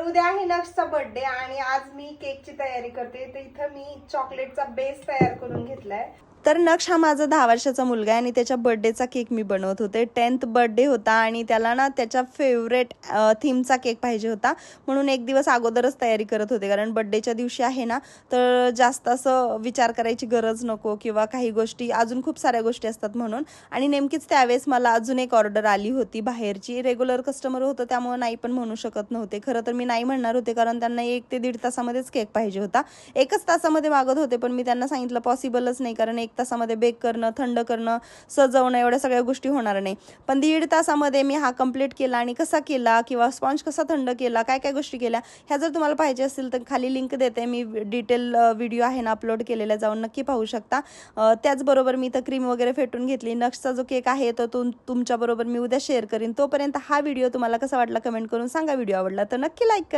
उद्या आहे नक्षचा बर्थडे आणि आज मी केकची तयारी करते. तर इथं मी चॉकलेटचा बेस तयार करून घेतलाय. तर नक्ष हा माझा 10 वर्षाचा मुलगा आहे आणि त्याच्या बर्थडेचा केक मी बनवत होते. 10th बर्थडे होता आणि त्याला ना त्याच्या फेवरेट थीमचा केक पाहिजे होता, म्हणून एक दिवस अगोदरच तयारी करत होते. कारण बर्थडेच्या दिवशी आहे ना, तर जास्त असं विचार करायची गरज नको किंवा काही गोष्टी अजून खूप साऱ्या गोष्टी असतात म्हणून. आणि नेमकीच त्यावेळेस मला अजून एक ऑर्डर आली होती बाहेरची. रेग्युलर कस्टमर होतं त्यामुळे नाही पण म्हणू शकत नव्हते. खरं तर मी नाही म्हणणार होते, कारण त्यांना 1 ते 1.5 तासामध्येच केक पाहिजे होता. 1च तासामध्ये मागत होते, पण मी त्यांना सांगितलं पॉसिबलच नाही, कारण 1 तासामध्ये बेक करणं, थंड करणं, सजवणं एवढ्या सगळ्या गोष्टी होणार नाही. पण 1.5 तासामध्ये मी हा कंप्लीट केला. आणि कसा केला किंवा स्पॉन्ज कसा थंड केला, काय काय गोष्टी केल्या, ह्या जर तुम्हाला पाहिजे असतील तर खाली लिंक देते मी. डिटेल व्हिडिओ आहे ना अपलोड केलेला, जाऊन नक्की पाहू शकता. त्याचबरोबर मी तर क्रीम वगैरे फेटून घेतली. नक्षचा जो केक आहे तो तुमच्याबरोबर मी उद्या शेअर करीन. तोपर्यंत हा व्हिडिओ तुम्हाला कसा वाटला कमेंट करून सांगा. व्हिडिओ आवडला तर नक्की लाईक करा.